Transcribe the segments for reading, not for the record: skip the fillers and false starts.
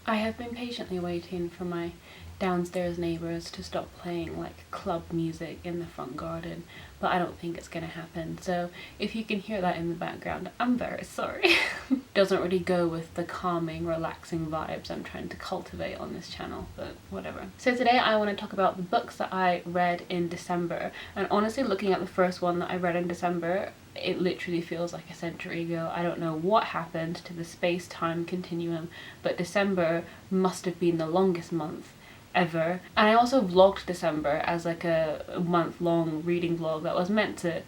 I have been patiently waiting for my downstairs neighbours to stop playing like club music in the front garden, but I don't think it's gonna happen, so if you can hear that in the background, I'm very sorry. Doesn't really go with the calming, relaxing vibes I'm trying to cultivate on this channel, but whatever. So today I want to talk about the books that I read in December, and honestly, looking at the first one that I read in December, it literally feels like a century ago. I don't know what happened to the space-time continuum, but December must have been the longest month ever. And I also vlogged December as like a month-long reading vlog that was meant to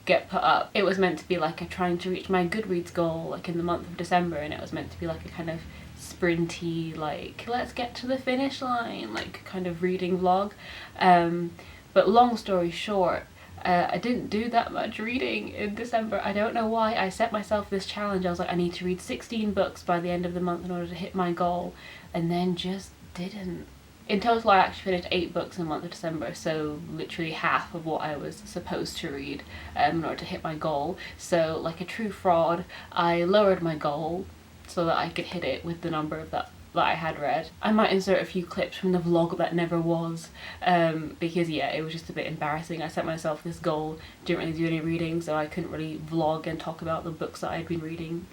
get put up. It was meant to be like a trying to reach my Goodreads goal like in the month of December, and it was meant to be like a kind of sprinty, like let's get to the finish line, like kind of reading vlog. But long story short, I didn't do that much reading in December. I don't know why. I set myself this challenge. I was like, I need to read 16 books by the end of the month in order to hit my goal, and then just didn't. In total, I actually finished 8 books in the month of December, so literally half of what I was supposed to read in order to hit my goal. So, like a true fraud, I lowered my goal so that I could hit it with the number of that I had read. I might insert a few clips from the vlog that never was, because yeah, it was just a bit embarrassing. I set myself this goal, didn't really do any reading, so I couldn't really vlog and talk about the books that I'd been reading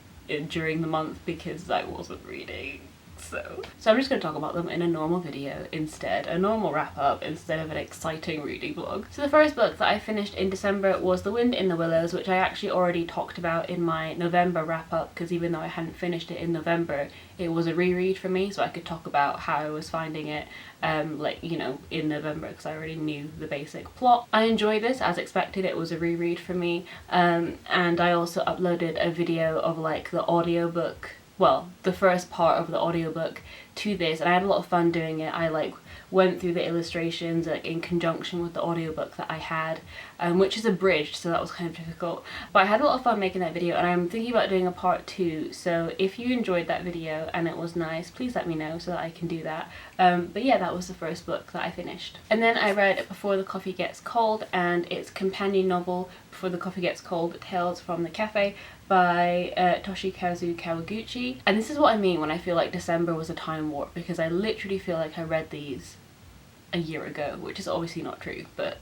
during the month because I wasn't reading. So I'm just going to talk about them in a normal video instead, a normal wrap up instead of an exciting reading vlog. So the first book that I finished in December was The Wind in the Willows, which I actually already talked about in my November wrap up, because even though I hadn't finished it in November, it was a reread for me, so I could talk about how I was finding it like, you know, in November, because I already knew the basic plot. I enjoyed this. As expected, it was a reread for me, and I also uploaded a video of like the audiobook, well, the first part of the audiobook to this, and I had a lot of fun doing it. I like went through the illustrations like in conjunction with the audiobook that I had, which is abridged, so that was kind of difficult, but I had a lot of fun making that video, and I'm thinking about doing a part 2, so if you enjoyed that video and it was nice, please let me know so that I can do that. But yeah, that was the first book that I finished. And then I read Before the Coffee Gets Cold and its companion novel Before the Coffee Gets Cold, Tales from the Cafe by Toshikazu Kawaguchi. And this is what I mean when I feel like December was a time warp, because I literally feel like I read these a year ago, which is obviously not true, but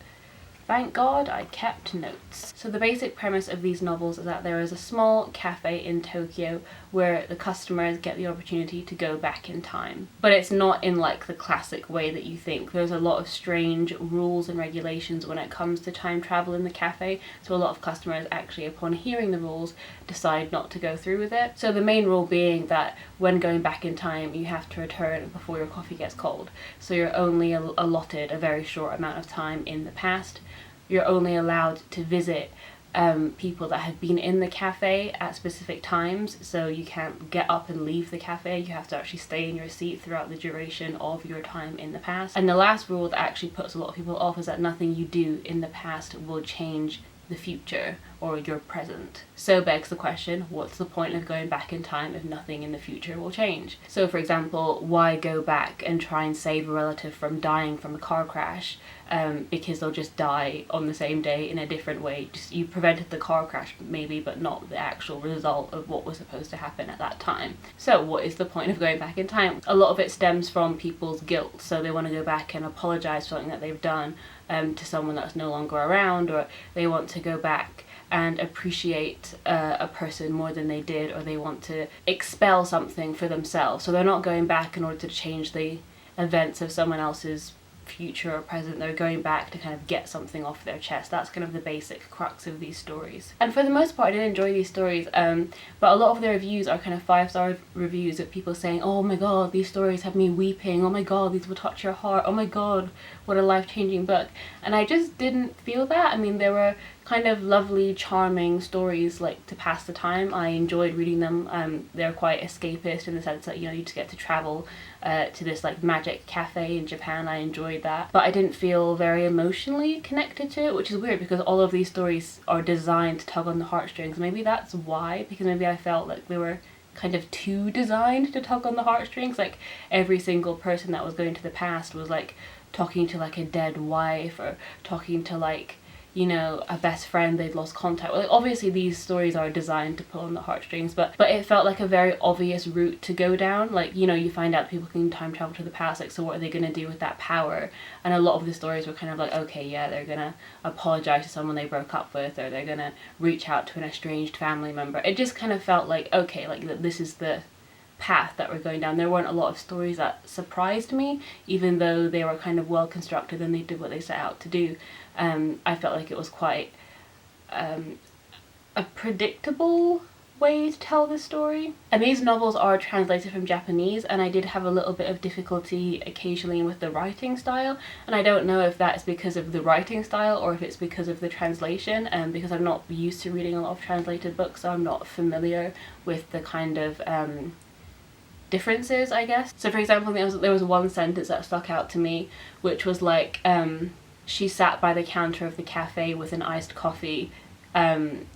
thank God I kept notes. So the basic premise of these novels is that there is a small cafe in Tokyo where the customers get the opportunity to go back in time. But it's not in like the classic way that you think. There's a lot of strange rules and regulations when it comes to time travel in the cafe, so a lot of customers actually, upon hearing the rules, decide not to go through with it. So the main rule being that when going back in time, you have to return before your coffee gets cold. So you're only allotted a very short amount of time in the past. You're only allowed to visit people that have been in the cafe at specific times, so you can't get up and leave the cafe. You have to actually stay in your seat throughout the duration of your time in the past. And the last rule that actually puts a lot of people off is that nothing you do in the past will change the future or your present. So begs the question, what's the point of going back in time if nothing in the future will change? So for example, why go back and try and save a relative from dying from a car crash, because they'll just die on the same day in a different way. Just, you prevented the car crash maybe, but not the actual result of what was supposed to happen at that time. So what is the point of going back in time? A lot of it stems from people's guilt, so they want to go back and apologize for something that they've done to someone that's no longer around, or they want to go back and appreciate a person more than they did, or they want to expel something for themselves. So they're not going back in order to change the events of someone else's future or present. They're going back to kind of get something off their chest. That's kind of the basic crux of these stories. And for the most part, I did enjoy these stories, but a lot of the reviews are kind of 5-star reviews of people saying, oh my god, these stories have me weeping, oh my god, these will touch your heart, oh my god, what a life-changing book. And I just didn't feel that. I mean, there were kind of lovely, charming stories like to pass the time. I enjoyed reading them. They're quite escapist in the sense that, you know, you just get to travel to this like magic cafe in Japan. I enjoyed that, but I didn't feel very emotionally connected to it, which is weird because all of these stories are designed to tug on the heartstrings. Maybe that's why, because maybe I felt like they were kind of too designed to tug on the heartstrings. Like every single person that was going to the past was like talking to like a dead wife, or talking to like, you know, a best friend they'd lost contact with. Like, obviously these stories are designed to pull on the heartstrings, but it felt like a very obvious route to go down. Like, you know, you find out people can time travel to the past, like, so what are they going to do with that power? And a lot of the stories were kind of like, okay, yeah, they're going to apologize to someone they broke up with, or they're going to reach out to an estranged family member. It just kind of felt like, okay, like, this is the path that we're going down. There weren't a lot of stories that surprised me, even though they were kind of well constructed and they did what they set out to do. I felt like it was quite a predictable way to tell the story. And these novels are translated from Japanese, and I did have a little bit of difficulty occasionally with the writing style, and I don't know if that's because of the writing style or if it's because of the translation, because I'm not used to reading a lot of translated books, so I'm not familiar with the kind of differences, I guess. So for example, there was one sentence that stuck out to me, which was like, she sat by the counter of the cafe with an iced coffee, and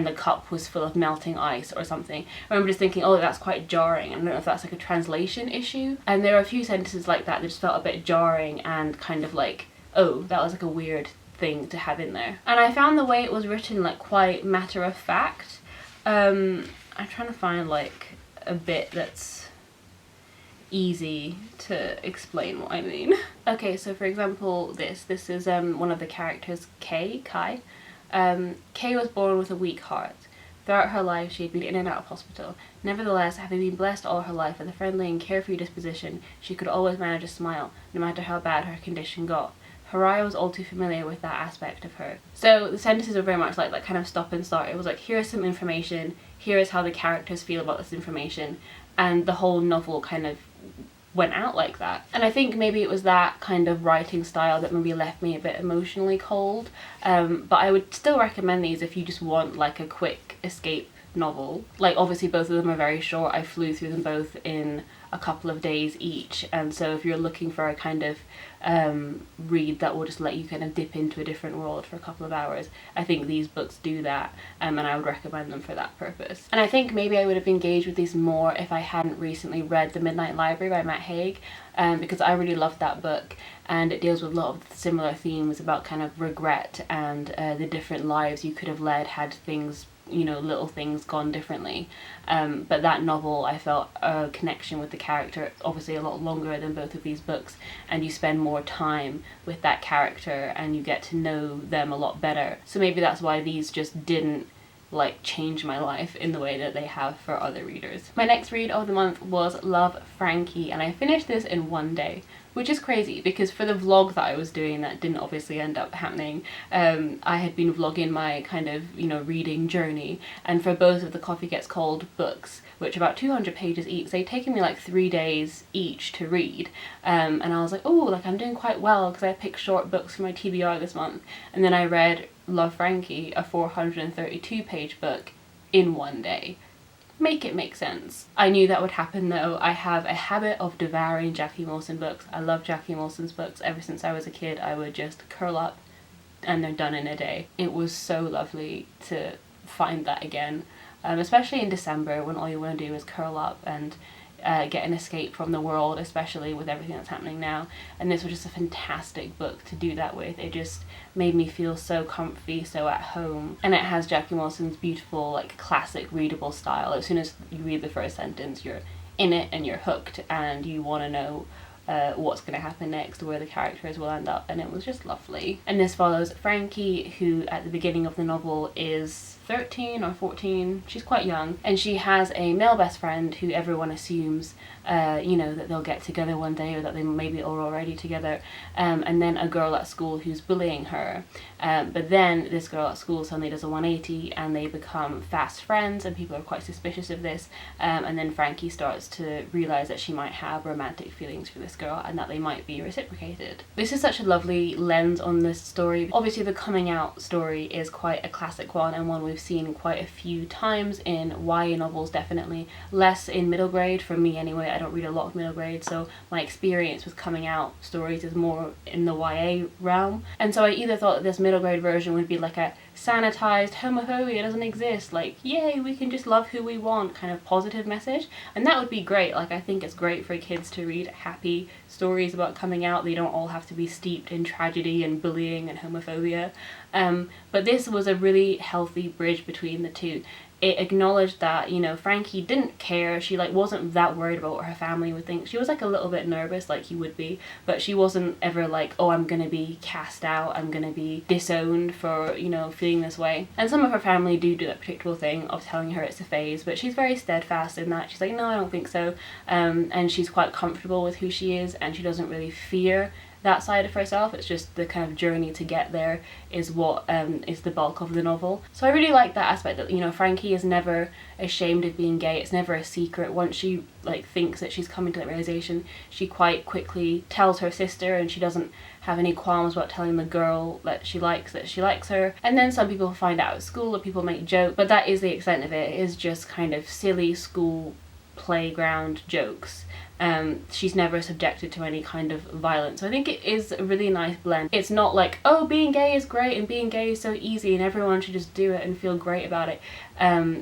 the cup was full of melting ice or something. I remember just thinking, oh, that's quite jarring. I don't know if that's like a translation issue. And there are a few sentences like that just felt a bit jarring and kind of like, oh, that was like a weird thing to have in there. And I found the way it was written like quite matter of fact. I'm trying to find like a bit that's easy to explain what I mean. Okay, so for example, this is one of the characters, Kai. Kay was born with a weak heart. Throughout her life, she had been in and out of hospital. Nevertheless, having been blessed all her life with a friendly and carefree disposition, she could always manage a smile, no matter how bad her condition got. Harai was all too familiar with that aspect of her. So the sentences are very much like that kind of stop and start. It was like, here is some information, here is how the characters feel about this information, and the whole novel kind of went out like that. And I think maybe it was that kind of writing style that maybe left me a bit emotionally cold, but I would still recommend these if you just want like a quick escape novel. Like, obviously both of them are very short. I flew through them both in a couple of days each, and so if you're looking for a kind of read that will just let you kind of dip into a different world for a couple of hours, I think these books do that, and I would recommend them for that purpose. And I think maybe I would have engaged with these more if I hadn't recently read The Midnight Library by Matt Haig, because I really loved that book, and it deals with a lot of similar themes about kind of regret and the different lives you could have led had things, you know, little things gone differently. But that novel, I felt a connection with the character, obviously a lot longer than both of these books, and you spend more time with that character and you get to know them a lot better. So maybe that's why these just didn't like change my life in the way that they have for other readers. My next read of the month was Love, Frankie, and I finished this in one day, which is crazy because for the vlog that I was doing that didn't obviously end up happening, I had been vlogging my kind of, you know, reading journey, and for both of the Coffee Gets Cold books, which are about 200 pages each, they'd taken me like 3 days each to read, and I was like, oh, like I'm doing quite well because I picked short books for my TBR this month, and then I read Love, Frankie, a 432 page book, in one day. Make it make sense. I knew that would happen though. I have a habit of devouring Jackie Wilson books. I love Jackie Wilson's books. Ever since I was a kid, I would just curl up and they're done in a day. It was so lovely to find that again, especially in December when all you want to do is curl up and get an escape from the world, especially with everything that's happening now. And this was just a fantastic book to do that with. It just made me feel so comfy, so at home. And it has Jackie Wilson's beautiful, like, classic readable style. As soon as you read the first sentence, you're in it and you're hooked and you want to know what's going to happen next, where the characters will end up, and it was just lovely. And this follows Frankie, who at the beginning of the novel is 13 or 14, she's quite young, and she has a male best friend who everyone assumes you know, that they'll get together one day, or that they maybe are already together, and then a girl at school who's bullying her, but then this girl at school suddenly does a 180 and they become fast friends, and people are quite suspicious of this, and then Frankie starts to realise that she might have romantic feelings for this girl and that they might be reciprocated. This is such a lovely lens on this story. Obviously the coming out story is quite a classic one, and one we've seen quite a few times in YA novels, definitely less in middle grade for me anyway. I don't read a lot of middle grade, so my experience with coming out stories is more in the YA realm, and so I either thought that this middle grade version would be like a sanitized, homophobia doesn't exist, like, yay, we can just love who we want kind of positive message. And that would be great. Like, I think it's great for kids to read happy stories about coming out. They don't all have to be steeped in tragedy and bullying and homophobia. But this was a really healthy bridge between the two. It acknowledged that, you know, Frankie didn't care. She like wasn't that worried about what her family would think. She was like a little bit nervous, like you would be, but she wasn't ever like, oh, I'm gonna be cast out, I'm gonna be disowned for, you know, feeling this way. And some of her family do that predictable thing of telling her it's a phase, but she's very steadfast in that. She's like, no, I don't think so. And she's quite comfortable with who she is, and she doesn't really fear that side of herself. It's just the kind of journey to get there is what is the bulk of the novel. So I really like that aspect that, you know, Frankie is never ashamed of being gay. It's never a secret. Once she like thinks that she's coming to that realization, she quite quickly tells her sister, and she doesn't have any qualms about telling the girl that she likes her. And then some people find out at school, or people make jokes, but that is the extent of it. It is just kind of silly school playground jokes. She's never subjected to any kind of violence. So I think it is a really nice blend. It's not like, oh, being gay is great and being gay is so easy and everyone should just do it and feel great about it.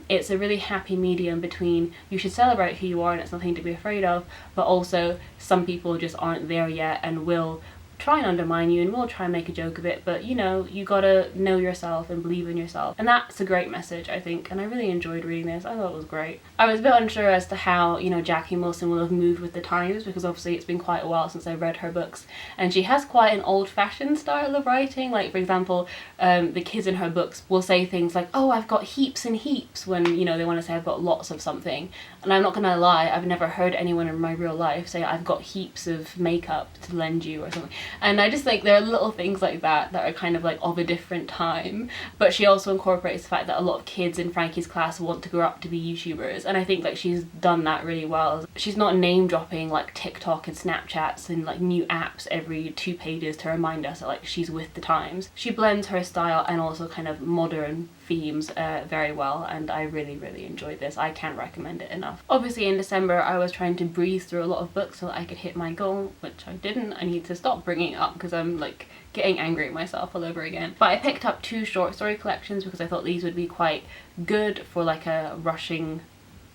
It's a really happy medium between you should celebrate who you are and it's nothing to be afraid of, but also some people just aren't there yet and will try and undermine you and will try and make a joke of it, but you know, you gotta know yourself and believe in yourself. And that's a great message, I think, and I really enjoyed reading this. I thought it was great. I was a bit unsure as to how, you know, Jackie Wilson will have moved with the times, because obviously it's been quite a while since I read her books, and she has quite an old-fashioned style of writing. Like, for example, the kids in her books will say things like, oh, I've got heaps and heaps, when, you know, they want to say I've got lots of something. And I'm not gonna lie, I've never heard anyone in my real life say I've got heaps of makeup to lend you or something. And I just think there are little things like that that are kind of like of a different time. But she also incorporates the fact that a lot of kids in Frankie's class want to grow up to be YouTubers, and I think like she's done that really well. She's not name dropping like TikTok and Snapchats and like new apps every 2 pages to remind us that like she's with the times. She blends her style and also kind of modern themes very well, and I really enjoyed this. I can't recommend it enough. Obviously in December I was trying to breeze through a lot of books so that I could hit my goal, which I didn't. I need to stop bringing it up because I'm like getting angry at myself all over again. But I picked up 2 short story collections because I thought these would be quite good for like a rushing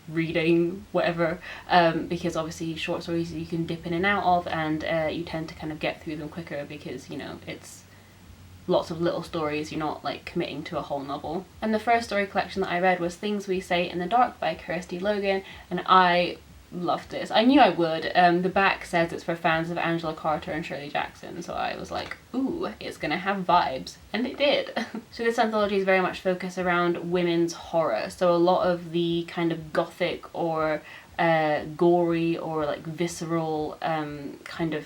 reading, whatever, because obviously short stories you can dip in and out of, and you tend to kind of get through them quicker because, you know, it's lots of little stories, you're not like committing to a whole novel. And the first story collection that I read was Things We Say in the Dark by Kirsty Logan, and I loved this. I knew I would. The back says it's for fans of Angela Carter and Shirley Jackson, so I was like, ooh, it's gonna have vibes, and it did. So this anthology is very much focused around women's horror, so a lot of the kind of gothic or gory or like visceral kind of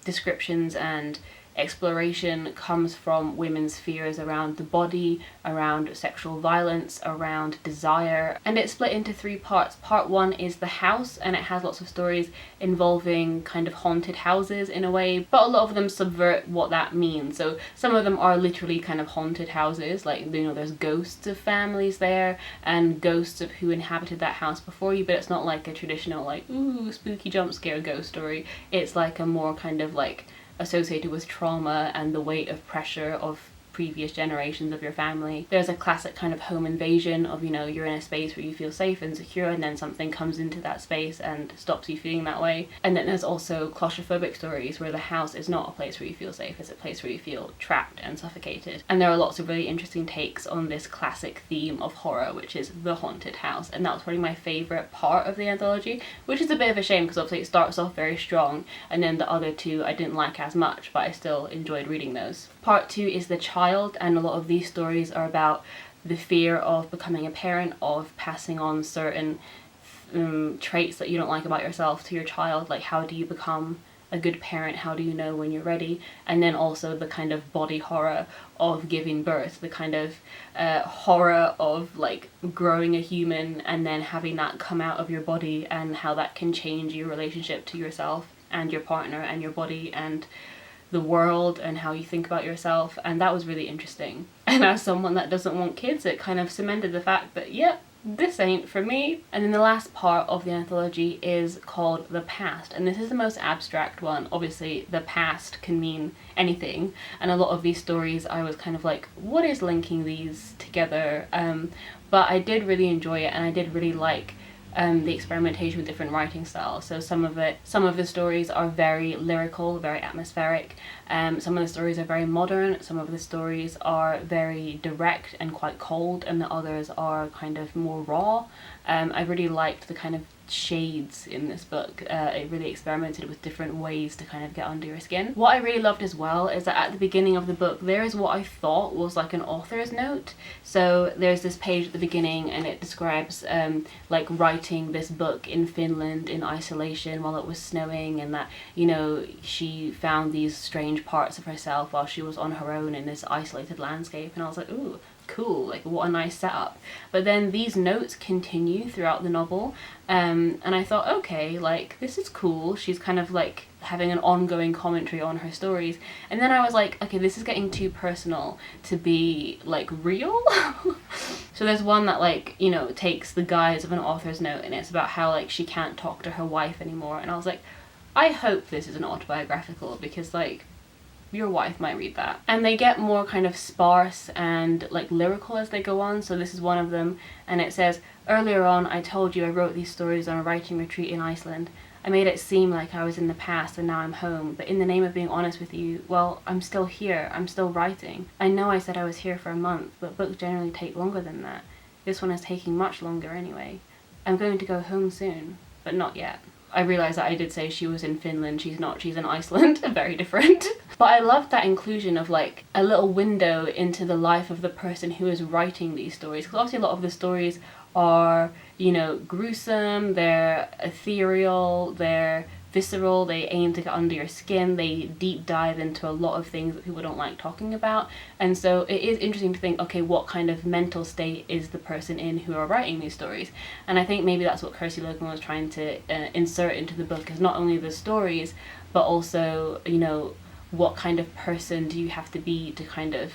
descriptions and exploration comes from women's fears around the body, around sexual violence, around desire, and it's split into 3 parts. Part 1 is the house, and it has lots of stories involving kind of haunted houses in a way, but a lot of them subvert what that means. So some of them are literally kind of haunted houses, like, you know, there's ghosts of families there and ghosts of who inhabited that house before you, but it's not like a traditional like, ooh, spooky jump scare ghost story. It's like a more kind of like associated with trauma and the weight of pressure of previous generations of your family. There's a classic kind of home invasion of, you know, you're in a space where you feel safe and secure, and then something comes into that space and stops you feeling that way. And then there's also claustrophobic stories where the house is not a place where you feel safe, it's a place where you feel trapped and suffocated. And there are lots of really interesting takes on this classic theme of horror, which is the haunted house. And that was probably my favourite part of the anthology, which is a bit of a shame because obviously it starts off very strong, and then the other 2 I didn't like as much, but I still enjoyed reading those. Part 2 is the child, and a lot of these stories are about the fear of becoming a parent, of passing on certain traits that you don't like about yourself to your child. Like, how do you become a good parent? How do you know when you're ready? And then also the kind of body horror of giving birth, the kind of horror of like growing a human and then having that come out of your body, and how that can change your relationship to yourself and your partner and your body and the world and how you think about yourself. And that was really interesting. And as someone that doesn't want kids, it kind of cemented the fact that, yeah, this ain't for me. And then the last part of the anthology is called The Past, and this is the most abstract one. Obviously the past can mean anything, and a lot of these stories I was kind of like, what is linking these together? But I did really enjoy it, and I did really like the experimentation with different writing styles. So some of the stories are very lyrical, very atmospheric. Some of the stories are very modern. Some of the stories are very direct and quite cold, and the others are kind of more raw. I really liked the kind of shades in this book. It really experimented with different ways to kind of get under your skin. What I really loved as well is that at the beginning of the book there is what I thought was like an author's note. So there's this page at the beginning and it describes like writing this book in Finland in isolation while it was snowing, and that, you know, she found these strange parts of herself while she was on her own in this isolated landscape. And I was like, ooh, cool, like what a nice setup. But then these notes continue throughout the novel, and I thought, okay, like this is cool. She's kind of like having an ongoing commentary on her stories. And then I was like, okay, this is getting too personal to be like real. So there's one that, like, you know, takes the guise of an author's note, and it's about how like she can't talk to her wife anymore. And I was like, I hope this isn't autobiographical, because like your wife might read that. And they get more kind of sparse and like lyrical as they go on. So this is one of them, and it says, earlier on I told you I wrote these stories on a writing retreat in Iceland. I made it seem like I was in the past and now I'm home, but in the name of being honest with you, well, I'm still here, I'm still writing. I know I said I was here for a month, but books generally take longer than that. This one is taking much longer anyway. I'm going to go home soon, but not yet. I realised that I did say she was in Finland. She's not, she's in Iceland. Very different. But I loved that inclusion of like a little window into the life of the person who is writing these stories. Because obviously a lot of the stories are, you know, gruesome, they're ethereal, they're visceral, they aim to get under your skin, they deep dive into a lot of things that people don't like talking about. And so it is interesting to think, okay, what kind of mental state is the person in who are writing these stories? And I think maybe that's what Kirsty Logan was trying to insert into the book, is not only the stories, but also, you know, what kind of person do you have to be to kind of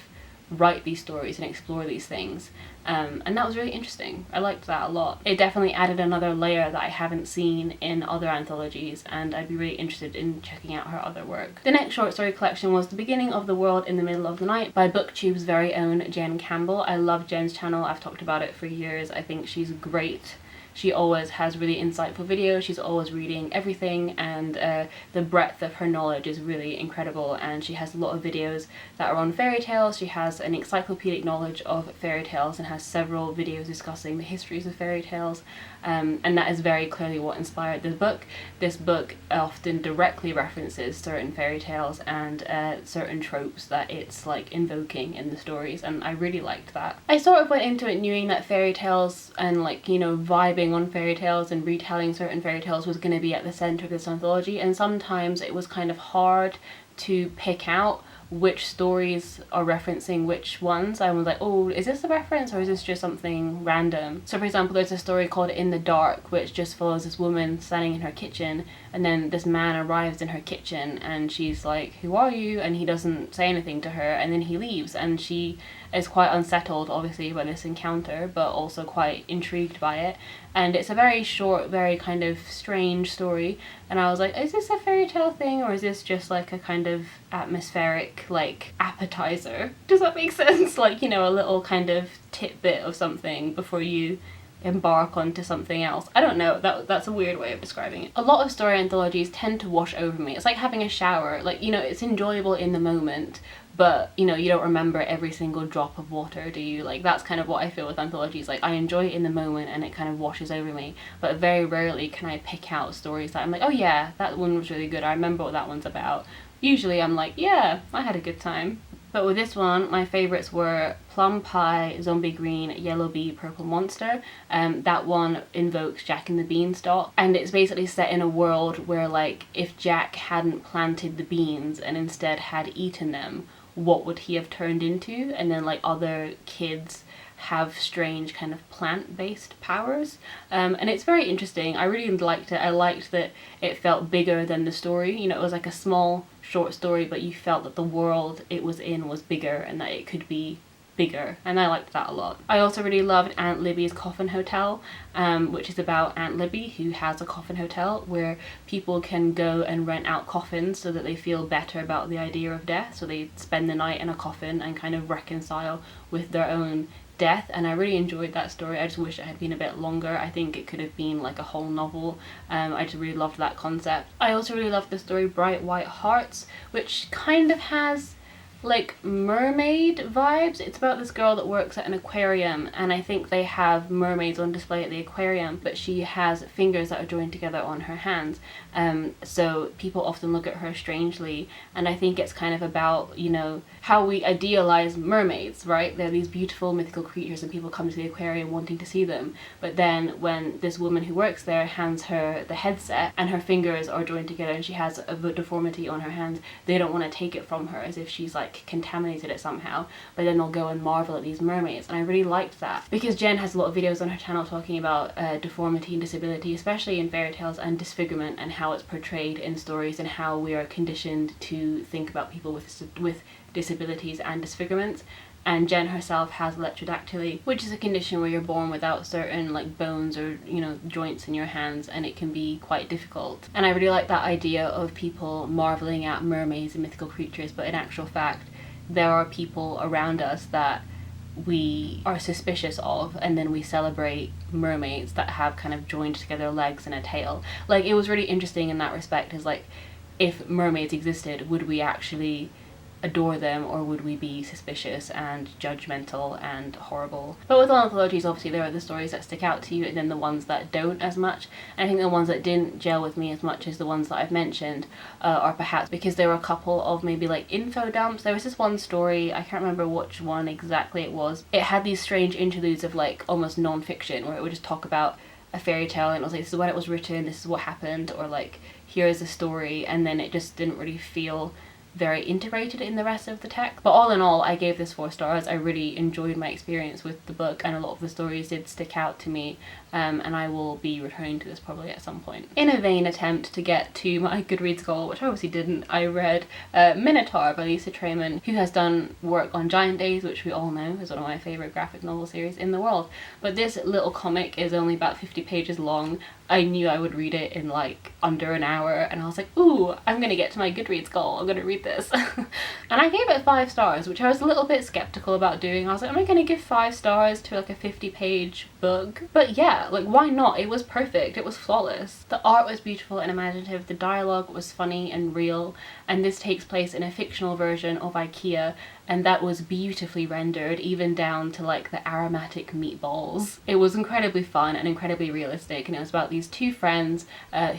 write these stories and explore these things. And that was really interesting. I liked that a lot. It definitely added another layer that I haven't seen in other anthologies, and I'd be really interested in checking out her other work. The next short story collection was The Beginning of the World in the Middle of the Night by BookTube's very own Jen Campbell. I love Jen's channel. I've talked about it for years. I think she's great. She always has really insightful videos, she's always reading everything, and the breadth of her knowledge is really incredible. And she has a lot of videos that are on fairy tales. She has an encyclopedic knowledge of fairy tales and has several videos discussing the histories of fairy tales, and that is very clearly what inspired this book. This book often directly references certain fairy tales and certain tropes that it's like invoking in the stories, and I really liked that. I sort of went into it knowing that fairy tales and, like, you know, vibing on fairy tales and retelling certain fairy tales was going to be at the center of this anthology, and sometimes it was kind of hard to pick out which stories are referencing which ones. I was like, oh, is this a reference or is this just something random? So for example, there's a story called In the Dark, which just follows this woman standing in her kitchen, and then this man arrives in her kitchen and she's like, who are you? And he doesn't say anything to her, and then he leaves, and she is quite unsettled obviously by this encounter, but also quite intrigued by it. And it's a very short, very kind of strange story, and I was like, is this a fairy tale thing, or is this just like a kind of atmospheric like appetizer? Does that make sense? Like, you know, a little kind of tidbit of something before you embark onto something else. I don't know, that's a weird way of describing it. A lot of story anthologies tend to wash over me. It's like having a shower. Like, you know, it's enjoyable in the moment, but, you know, you don't remember every single drop of water, do you? Like, that's kind of what I feel with anthologies. Like, I enjoy it in the moment and it kind of washes over me, but very rarely can I pick out stories that I'm like, oh yeah, that one was really good, I remember what that one's about. Usually I'm like, yeah, I had a good time. But with this one, my favourites were Plum Pie, Zombie Green, Yellow Bee, Purple Monster. That one invokes Jack and the Beanstalk, and it's basically set in a world where, like, if Jack hadn't planted the beans and instead had eaten them, what would he have turned into? And then, like, other kids have strange kind of plant-based powers, and it's very interesting. I really liked it. I liked that it felt bigger than the story. You know, it was like a small short story, but you felt that the world it was in was bigger and that it could be bigger, and I liked that a lot. I also really loved Aunt Libby's Coffin Hotel, which is about Aunt Libby, who has a coffin hotel where people can go and rent out coffins so that they feel better about the idea of death. So they spend the night in a coffin and kind of reconcile with their own death, and I really enjoyed that story. I just wish it had been a bit longer. I think it could have been like a whole novel. I just really loved that concept. I also really loved the story Bright White Hearts, which kind of has like mermaid vibes. It's about this girl that works at an aquarium, and I think they have mermaids on display at the aquarium, but she has fingers that are joined together on her hands, so people often look at her strangely, and I think it's kind of about, you know, how we idealize mermaids, right? They're these beautiful mythical creatures and people come to the aquarium wanting to see them, but then when this woman who works there hands her the headset and her fingers are joined together and she has a deformity on her hands, they don't want to take it from her, as if she's like contaminated it somehow, but then they'll go and marvel at these mermaids. And I really liked that, because Jen has a lot of videos on her channel talking about deformity and disability, especially in fairy tales, and disfigurement, and how it's portrayed in stories, and how we are conditioned to think about people with disabilities and disfigurements. And Jen herself has leptrodactyly, which is a condition where you're born without certain like bones or, you know, joints in your hands, and it can be quite difficult. And I really like that idea of people marveling at mermaids and mythical creatures, but in actual fact there are people around us that we are suspicious of, and then we celebrate mermaids that have kind of joined together legs and a tail. Like, it was really interesting in that respect, is like, if mermaids existed, would we actually adore them, or would we be suspicious and judgmental and horrible? But with all anthologies, obviously there are the stories that stick out to you and then the ones that don't as much. And I think the ones that didn't gel with me as much as the ones that I've mentioned are perhaps because there were a couple of maybe like info dumps. There was this one story, I can't remember which one exactly it was. It had these strange interludes of like almost non-fiction, where it would just talk about a fairy tale and it was like, this is when it was written, this is what happened, or like, here is a story, and then it just didn't really feel very integrated in the rest of the text. But all in all, I gave this 4 stars. I really enjoyed my experience with the book, and a lot of the stories did stick out to me, and I will be returning to this probably at some point. In a vain attempt to get to my Goodreads goal, which I obviously didn't, I read Minotaur by Lisa Treyman, who has done work on Giant Days, which we all know is one of my favourite graphic novel series in the world. But this little comic is only about 50 pages long. I knew I would read it in like under an hour, and I was like, ooh, I'm gonna get to my Goodreads goal, I'm gonna read this. And I gave it 5 stars, which I was a little bit skeptical about doing. I was like, am I gonna give 5 stars to like a 50-page book? But yeah, like, why not? It was perfect, it was flawless. The art was beautiful and imaginative, the dialogue was funny and real, and this takes place in a fictional version of IKEA, and that was beautifully rendered, even down to like the aromatic meatballs. It was incredibly fun and incredibly realistic, and it was about these 2 friends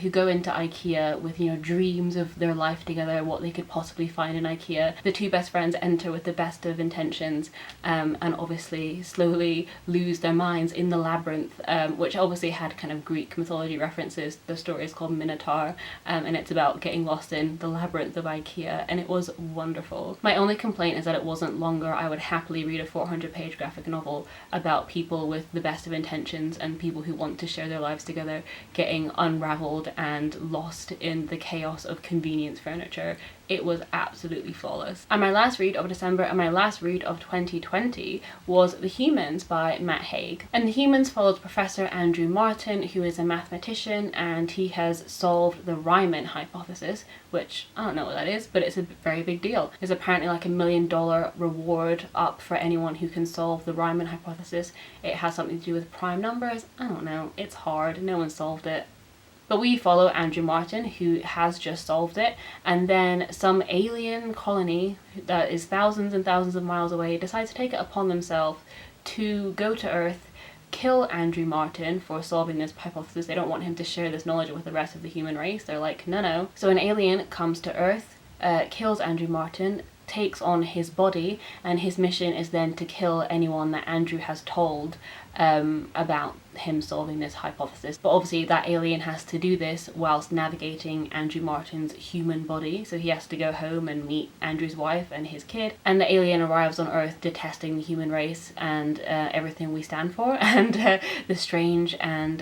who go into IKEA with, you know, dreams of their life together, what they could possibly find in IKEA. The 2 best friends enter with the best of intentions, and obviously slowly lose their minds in the labyrinth, which obviously had kind of Greek mythology references. The story is called Minotaur, and it's about getting lost in the labyrinth of IKEA, and it was wonderful. My only complaint is that it wasn't longer. I would happily read a 400-page graphic novel about people with the best of intentions and people who want to share their lives together getting unraveled and lost in the chaos of convenience furniture. It was absolutely flawless. And my last read of December, and my last read of 2020, was The Humans by Matt Haig. And The Humans follows Professor Andrew Martin, who is a mathematician, and he has solved the Riemann hypothesis, which I don't know what that is, but it's a very big deal. There's apparently like $1 million reward up for anyone who can solve the Riemann hypothesis. It has something to do with prime numbers. I don't know. It's hard. No one solved it. But we follow Andrew Martin, who has just solved it, and then some alien colony that is thousands and thousands of miles away decides to take it upon themselves to go to Earth, kill Andrew Martin for solving this hypothesis. They don't want him to share this knowledge with the rest of the human race. They're like, no. So an alien comes to Earth, kills Andrew Martin, takes on his body, and his mission is then to kill anyone that Andrew has told about him solving this hypothesis. But obviously that alien has to do this whilst navigating Andrew Martin's human body, so he has to go home and meet Andrew's wife and his kid, and the alien arrives on Earth detesting the human race and everything we stand for, and the strange and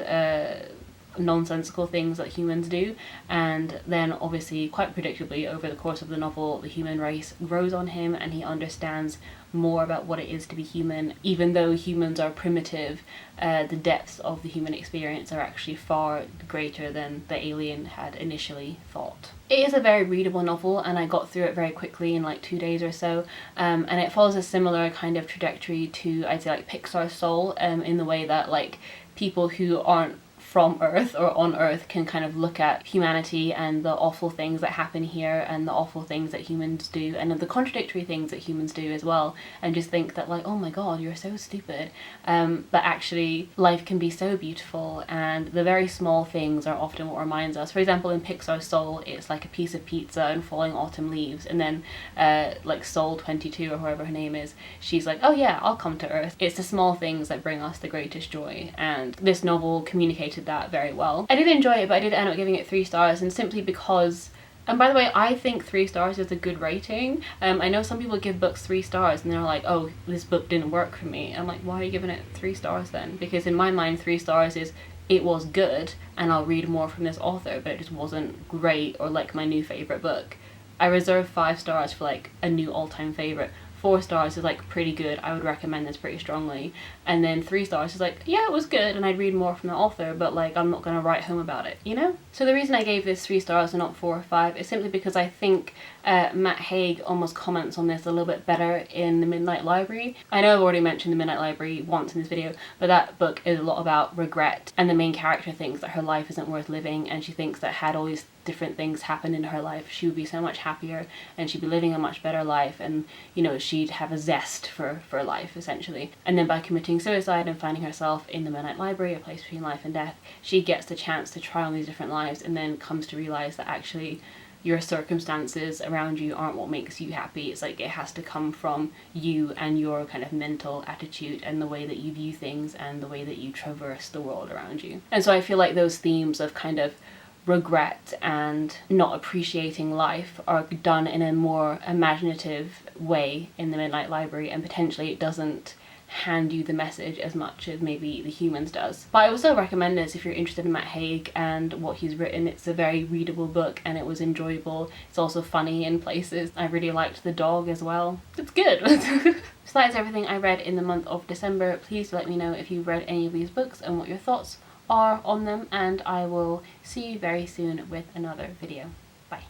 nonsensical things that humans do, and then obviously quite predictably over the course of the novel the human race grows on him and he understands more about what it is to be human. Even though humans are primitive, the depths of the human experience are actually far greater than the alien had initially thought. It is a very readable novel and I got through it very quickly in like 2 days or so, and it follows a similar kind of trajectory to, I'd say, like Pixar's Soul, in the way that like people who aren't from Earth or on Earth can kind of look at humanity and the awful things that happen here and the awful things that humans do and the contradictory things that humans do as well, and just think that like, oh my god, you're so stupid, but actually life can be so beautiful and the very small things are often what reminds us. For example, in Pixar's Soul, it's like a piece of pizza and falling autumn leaves, and then like Soul 22 or whoever her name is, she's like, oh yeah, I'll come to Earth. It's the small things that bring us the greatest joy, and this novel communicated that very well. I did enjoy it, but I did end up giving it 3 stars, and simply because, and by the way, I think 3 stars is a good rating. I know some people give books 3 stars and they're like, oh, this book didn't work for me. I'm like, why are you giving it 3 stars then? Because in my mind 3 stars is it was good and I'll read more from this author, but it just wasn't great or like my new favourite book. I reserve 5 stars for like a new all-time favourite. 4 stars is like pretty good, I would recommend this pretty strongly, and then 3 stars is like, yeah, it was good and I'd read more from the author, but like I'm not gonna write home about it, you know? So the reason I gave this 3 stars and not 4 or 5 is simply because I think Matt Haig almost comments on this a little bit better in The Midnight Library. I know I've already mentioned The Midnight Library once in this video, but that book is a lot about regret, and the main character thinks that her life isn't worth living, and she thinks that had all these different things happen in her life she would be so much happier and she'd be living a much better life, and you know, she'd have a zest for life essentially. And then by committing suicide and finding herself in the Midnight Library, a place between life and death, she gets the chance to try on these different lives and then comes to realize that actually your circumstances around you aren't what makes you happy. It's like it has to come from you and your kind of mental attitude and the way that you view things and the way that you traverse the world around you. And so I feel like those themes of kind of regret and not appreciating life are done in a more imaginative way in The Midnight Library, and potentially it doesn't hand you the message as much as maybe The Humans does. But I would still recommend this if you're interested in Matt Haig and what he's written. It's a very readable book and it was enjoyable. It's also funny in places. I really liked the dog as well. It's good. So that is everything I read in the month of December. Please let me know if you've read any of these books and what your thoughts are on them, and I will see you very soon with another video. Bye.